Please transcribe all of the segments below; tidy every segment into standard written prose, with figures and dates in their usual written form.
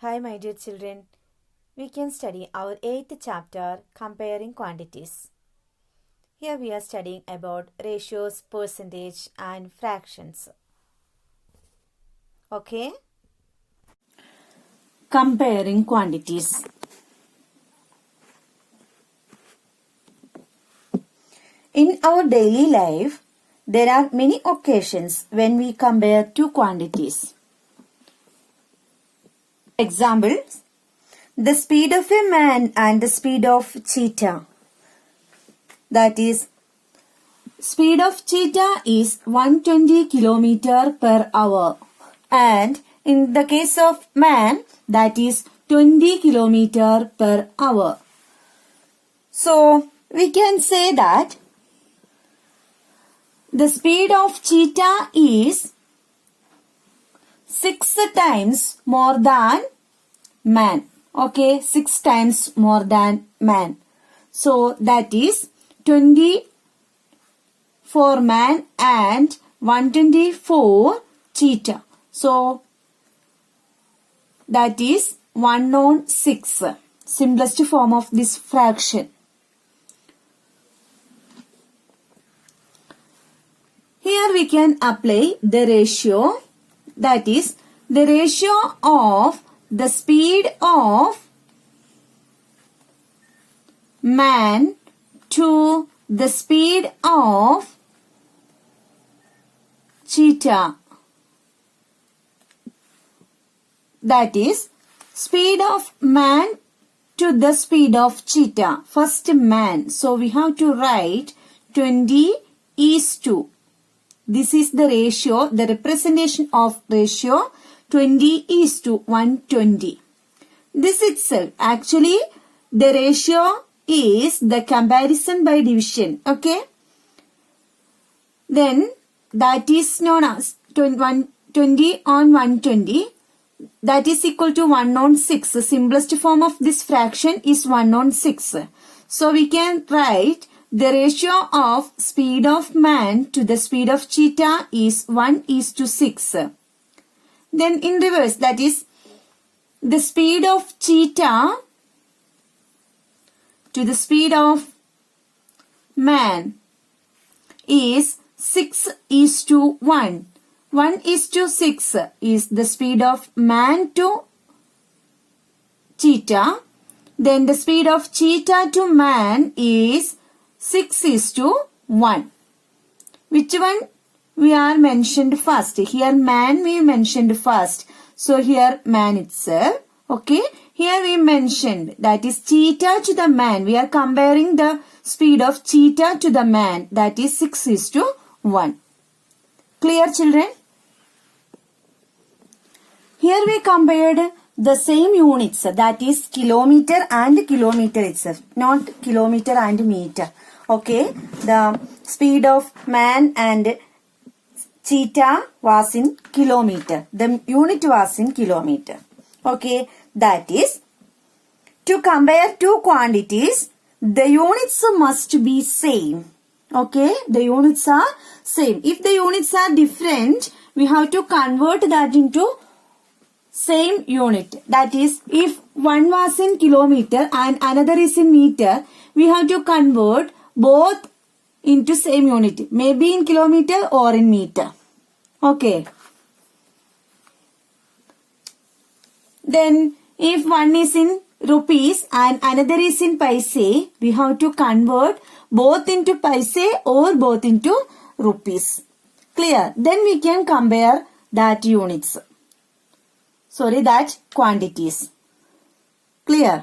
Hi, my dear children. We can study our 8th chapter, Comparing Quantities. Here we are studying about ratios, percentage, and fractions. Okay? Comparing quantities. In our daily life, there are many occasions when we compare two quantities. Examples: the speed of a man and the speed of cheetah. That is, speed of cheetah is 120 km per hour, and in the case of man, that is 20 km per hour. So we can say that the speed of cheetah is 6 times more than man. Okay, 6 times more than man. So that is 20 for man and 120 for cheetah. So that is 1 on 6. Simplest form of this fraction. Here we can apply the ratio. That is the ratio of the speed of man to the speed of cheetah. That is speed of man to the speed of cheetah. First man. So we have to write 20:2. This is the ratio, the representation of ratio 20:120. This itself, actually, the ratio is the comparison by division. Okay. Then that is known as 20 on 120. That is equal to 1 on 6. The simplest form of this fraction is 1 on 6. So we can write the ratio of speed of man to the speed of cheetah is 1:6. Then in reverse, that is the speed of cheetah to the speed of man is 6:1. 1:6 is the speed of man to cheetah. Then the speed of cheetah to man is 6:1. Which one we are mentioned first? Here man we mentioned first. So here man itself. Okay. Here we mentioned that is cheetah to the man. We are comparing the speed of cheetah to the man. That is 6:1. Clear, children? Here we compared the same units. That is kilometer and kilometer itself. Not kilometer and meter. Okay. The speed of man and cheetah was in kilometer. The unit was in kilometer. Okay. That is, to compare two quantities, the units must be same. Okay. The units are same. If the units are different, we have to convert that into same unit. That is, if one was in kilometer and another is in meter, we have to convert both into same unit. Maybe in kilometer or in meter. Okay. Then if one is in rupees and another is in paise, we have to convert both into paise or both into rupees. Clear? Then we can compare that units. Sorry, that quantities. Clear?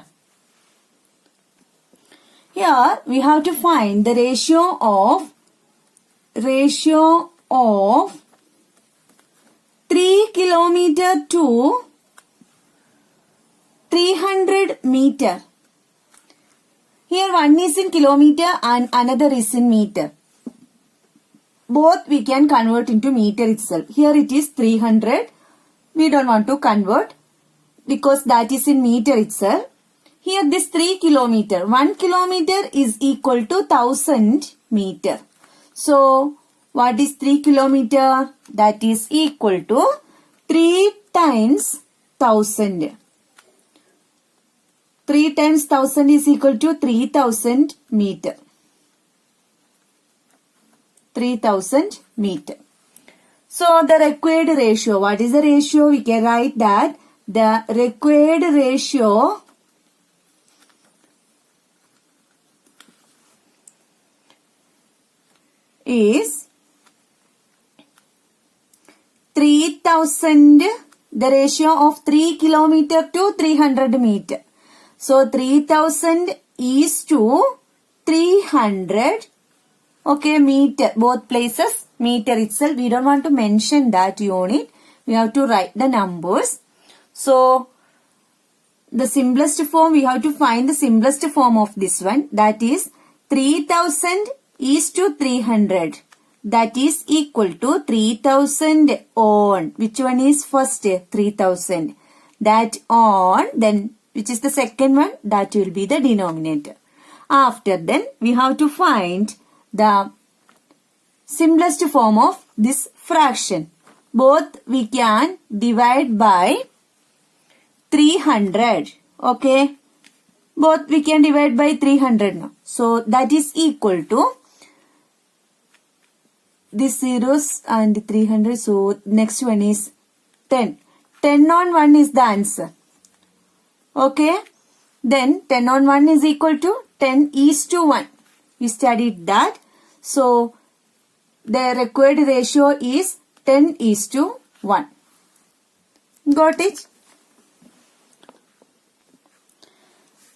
Here we have to find the ratio of 3 kilometer to 300 meter. Here one is in kilometer and another is in meter. Both we can convert into meter itself. Here it is 300. We don't want to convert because that is in meter itself. Here this 3 kilometer. 1 kilometer is equal to 1000 meter. So what is 3 kilometer? That is equal to 3 times 1000. 3 times 1000 is equal to 3000 meter. 3000 meter. So the required ratio, what is the ratio? We can write that the required ratio is 3000, the ratio of 3 kilometer to 300 meter. So 3000 is to 300, okay, meter, both places, meter itself. We don't want to mention that unit. We have to write the numbers. So the simplest form, we have to find the simplest form of this one. That is 3000 is to 300. That is equal to 3000 on. Which one is first? 3000. That on, then which is the second one? That will be the denominator. After then, we have to find the simplest form of this fraction. Both we can divide by 300. Okay. Both we can divide by 300 now. So that is equal to this zeros and 300. So next one is 10. 10 on 1 is the answer. Okay. Then 10 on 1 is equal to 10 is to 1. We studied that. So the required ratio is 10 is to 1. Got it?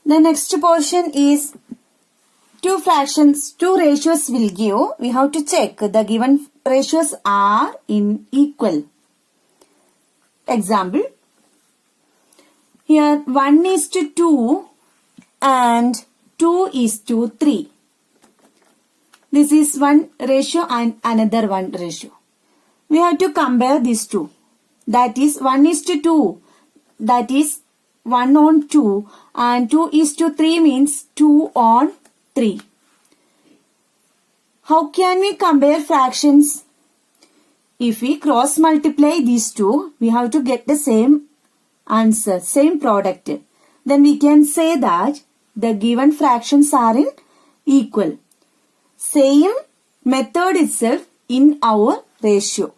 The next portion is two ratios will give. We have to check the given ratios are in equal. Example. Here 1 is to 2 and 2 is to 3. This is one ratio and another one ratio. We have to compare these two. That is 1 is to 2. That is 1 on 2 and 2 is to 3 means 2 on 3. How can we compare fractions? If we cross multiply these two, we have to get the same answer, same product. Then we can say that the given fractions are in equal. Same method itself in our ratio.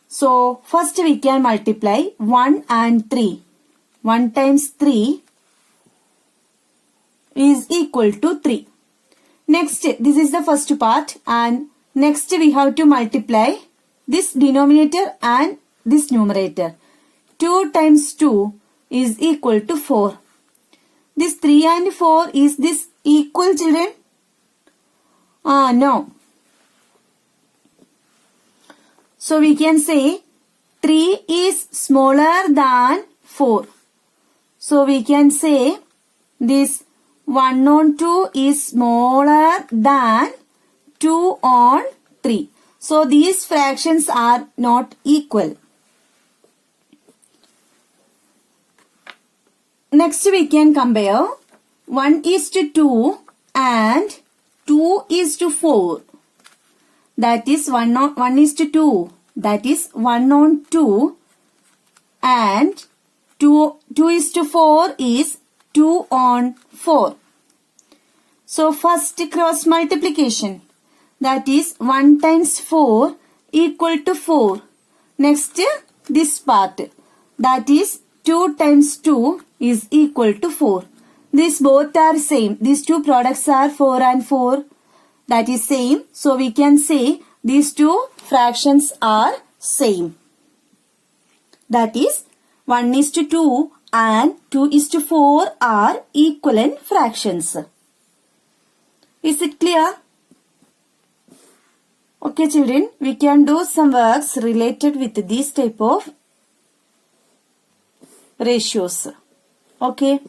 So first we can multiply 1 and 3. 1 times 3 is equal to 3. Next, this is the first part, and next we have to multiply this denominator and this numerator. 2 times 2 is equal to 4. This 3 and 4, is this equal, children? No. So we can say 3 is smaller than 4. So we can say this 1 on 2 is smaller than 2 on 3. So these fractions are not equal. Next we can compare 1 is to 2 and 2 is to 4. That is 1 is to 2. That is 1 on 2 and 2 is to 4 is 2 on 4. So first cross multiplication. That is 1 times 4 equal to 4. Next this part. That is 2 times 2 is equal to 4. These both are same. These two products are 4 and 4. That is same. So we can say these two fractions are same. That is 1 is to 2 and 2 is to 4 are equivalent fractions. Is it clear? Okay children, we can do some works related with these type of ratios. Okay.